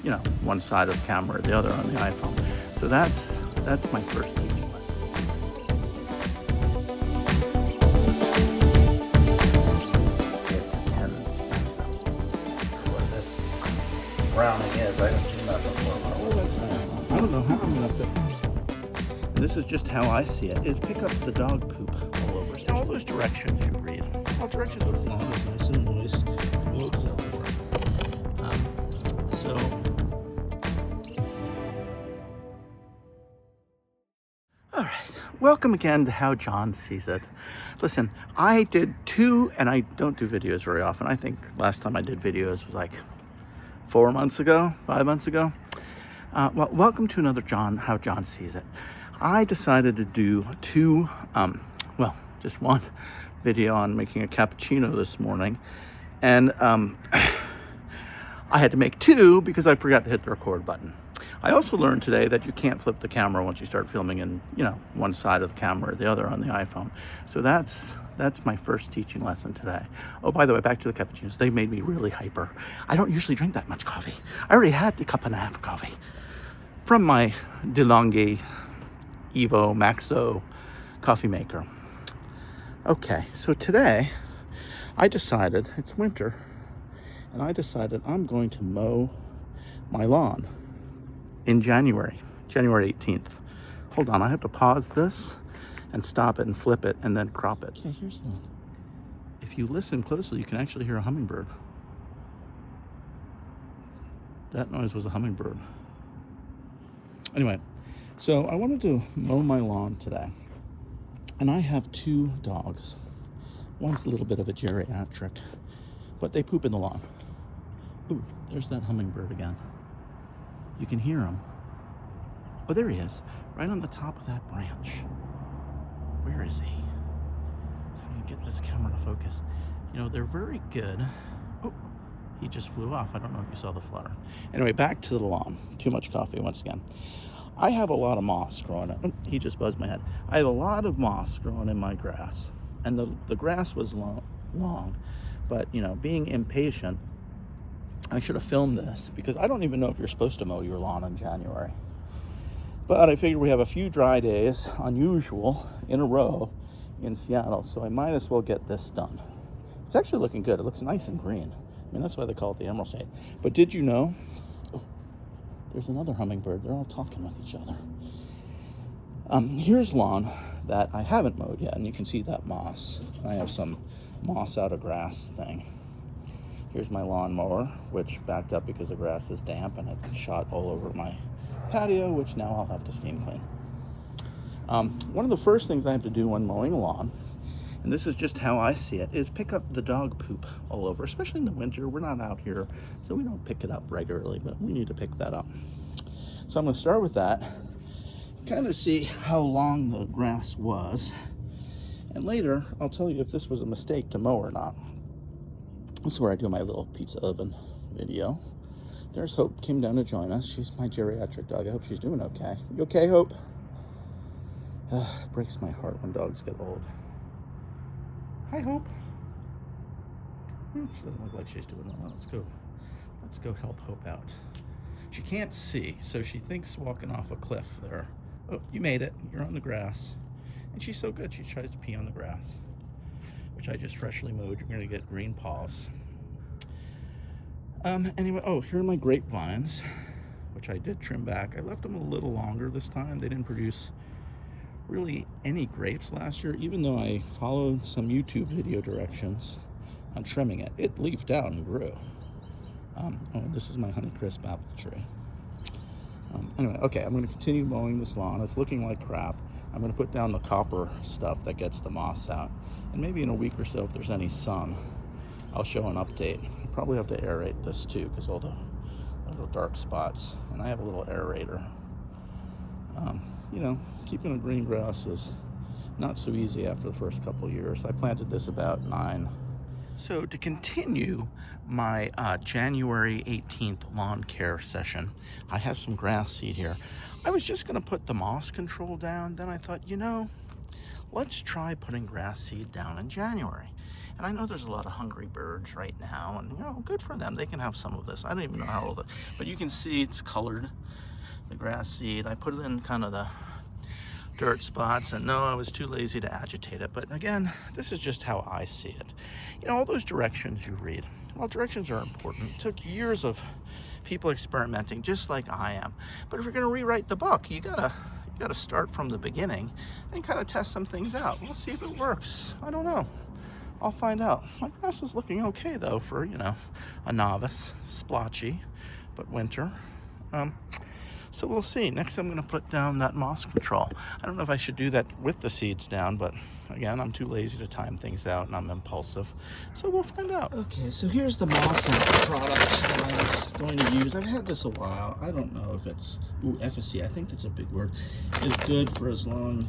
you know, one side of the camera or the other on the iPhone. So that's my first teaching lesson. And that's what this browning is. I haven't seen that before. I don't know how I'm gonna fit. And this is just how I see it: is pick up the dog poop all over. So all those directions you read, all directions are long, nice and moist, loads everywhere. So all right, welcome again to How John Sees It. Listen, I did two, and I don't do videos very often. I think last time I did videos was like 4 months ago, 5 months ago. Well, welcome to another How John Sees It. I decided to do two, well, just one video on making a cappuccino this morning. And I had to make two because I forgot to hit the record button. I also learned today that you can't flip the camera once you start filming in, you know, one side of the camera or the other on the iPhone. So that's my first teaching lesson today. Oh, by the way, back to the cappuccinos. They made me really hyper. I don't usually drink that much coffee. I already had a cup and a half of coffee from my DeLonghi Evo Maxo coffee maker. Okay, so today I decided, it's winter, and I decided I'm going to mow my lawn in January 18th. Hold on, I have to pause this and stop it and flip it and then crop it. Okay, here's the, if you listen closely, you can actually hear a hummingbird. That noise was a hummingbird. Anyway, so I wanted to mow my lawn today. And I have two dogs. One's a little bit of a geriatric, but they poop in the lawn. Ooh, there's that hummingbird again. You can hear him. Oh, there he is, right on the top of that branch. Where is he? Let me get this camera to focus. You know, they're very good. Oh, he just flew off. I don't know if you saw the flutter. Anyway, back to the lawn. Too much coffee once again. I have a lot of moss growing up. Oh, he just buzzed my head. I have a lot of moss growing in my grass. And the grass was long. But, you know, being impatient, I should have filmed this because I don't even know if you're supposed to mow your lawn in January. But I figured we have a few dry days, unusual, in a row in Seattle, so I might as well get this done. It's actually looking good. It looks nice and green. I mean, that's why they call it the emerald shade. But did you know, oh, there's another hummingbird. They're all talking with each other. Here's lawn that I haven't mowed yet, and you can see that moss. I have some moss out of grass thing. Here's my lawnmower, which backed up because the grass is damp and it shot all over my patio, which now I'll have to steam clean. One of the first things I have to do when mowing a lawn, and this is just how I see it, is pick up the dog poop all over, especially in the winter. We're not out here, so we don't pick it up regularly, but we need to pick that up. So I'm going to start with that, kind of see how long the grass was, and later I'll tell you if this was a mistake to mow or not. This is where I do my little pizza oven video. There's Hope, came down to join us. She's my geriatric dog. I hope she's doing okay. You okay, Hope? It breaks my heart when dogs get old. Hi, Hope. She doesn't look like she's doing well. Let's go help Hope out. She can't see, so she thinks walking off a cliff there. Oh, you made it. You're on the grass. And she's so good, she tries to pee on the grass, which I just freshly mowed. You're gonna get green paws. Anyway, oh, here are my grapevines, which I did trim back. I left them a little longer this time. They didn't produce really any grapes last year, even though I followed some YouTube video directions on trimming it. It leafed out and grew. Oh, this is my Honeycrisp apple tree. Anyway, okay, I'm gonna continue mowing this lawn. It's looking like crap. I'm gonna put down the copper stuff that gets the moss out. And maybe in a week or so, if there's any sun, I'll show an update. I'll probably have to aerate this too, because all the little dark spots. And I have a little aerator. You know, keeping a green grass is not so easy after the first couple of years. I planted this about 9. So to continue my January 18th lawn care session, I have some grass seed here. I was just gonna put the moss control down. Then I thought, you know, let's try putting grass seed down in January. And I know there's a lot of hungry birds right now, and you know, good for them. They can have some of this. I don't even know how old it, but you can see it's colored, the grass seed. I put it in kind of the dirt spots, and no, I was too lazy to agitate it. But again, this is just how I see it. You know, all those directions you read, well, directions are important. It took years of people experimenting, just like I am. But if you're going to rewrite the book, you gotta start from the beginning and kind of test some things out. We'll see if it works. I don't know. I'll find out. My grass is looking okay though for, you know, a novice. Splotchy, but winter. So we'll see. Next I'm gonna put down that moss control. I don't know if I should do that with the seeds down, but again, I'm too lazy to time things out and I'm impulsive. So we'll find out. Okay, so here's the moss product that I'm going to use. I've had this a while. I don't know if it's, efficacy, I think that's a big word, is good for as long,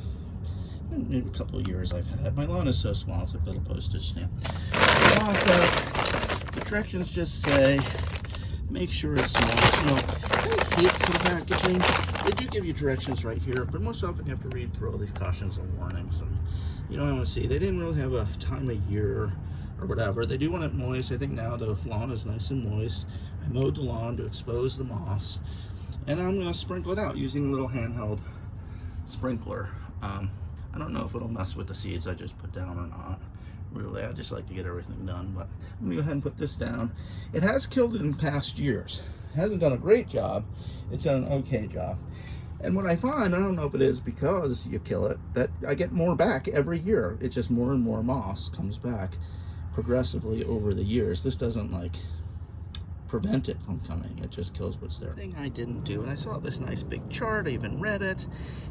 maybe a couple of years I've had it. My lawn is so small, it's like a little postage stamp. The directions just say, make sure it's small. You know, I hate some packaging. They do give you directions right here, but most often you have to read through all these cautions and warnings. And you know, I want to see, they didn't really have a time of year or whatever. They do want it moist. I think now the lawn is nice and moist. I mowed the lawn to expose the moss. And I'm going to sprinkle it out using a little handheld sprinkler. I don't know if it'll mess with the seeds I just put down or not. Really, I just like to get everything done, but I'm gonna go ahead and put this down. It has killed it in past years. It hasn't done a great job. It's done an okay job. And what I find, I don't know if it is because you kill it, that I get more back every year. It's just more and more moss comes back progressively over the years. This doesn't like prevent it from coming. It just kills what's there. The thing I didn't do, and I saw this nice big chart, I even read it,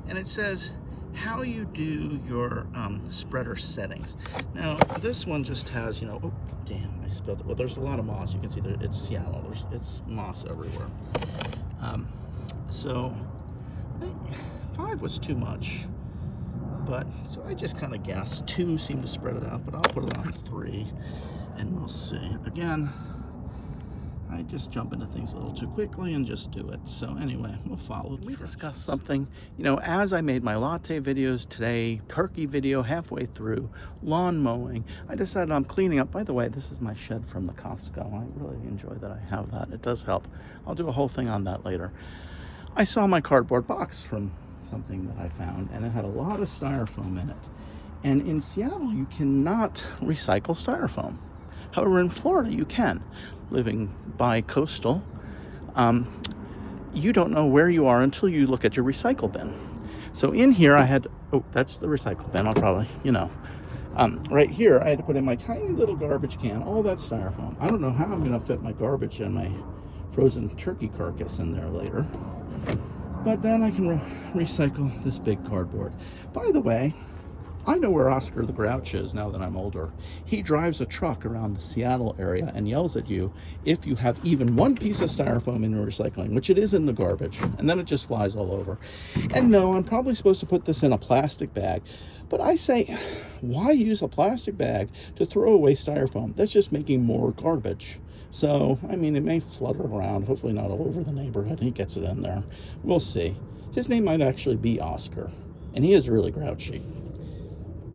and it says how you do your spreader settings. Now this one just has, you know, oh damn, I spilled it. Well, there's a lot of moss. You can see that it's Seattle. It's moss everywhere. So I think 5 was too much, but so I just kind of guessed 2 seemed to spread it out, but I'll put it on 3 and we'll see. Again, I just jump into things a little too quickly and just do it. So anyway, we'll follow. We discussed something, you know, as I made my latte videos today, turkey video halfway through, lawn mowing, I decided I'm cleaning up. By the way, this is my shed from the Costco. I really enjoy that I have that. It does help. I'll do a whole thing on that later. I saw my cardboard box from something that I found, and it had a lot of styrofoam in it. And in Seattle, you cannot recycle styrofoam. However, in Florida, you can. Living bi-coastal, you don't know where you are until you look at your recycle bin. So in here, I had, oh, that's the recycle bin. I'll probably, you know, right here, I had to put in my tiny little garbage can, all that styrofoam. I don't know how I'm going to fit my garbage and my frozen turkey carcass in there later. But then I can recycle this big cardboard. By the way, I know where Oscar the Grouch is now that I'm older. He drives a truck around the Seattle area and yells at you if you have even one piece of styrofoam in your recycling, which it is in the garbage, and then it just flies all over. And no, I'm probably supposed to put this in a plastic bag, but I say, why use a plastic bag to throw away styrofoam? That's just making more garbage. So, I mean, it may flutter around, hopefully not all over the neighborhood. He gets it in there. We'll see. His name might actually be Oscar, and he is really grouchy.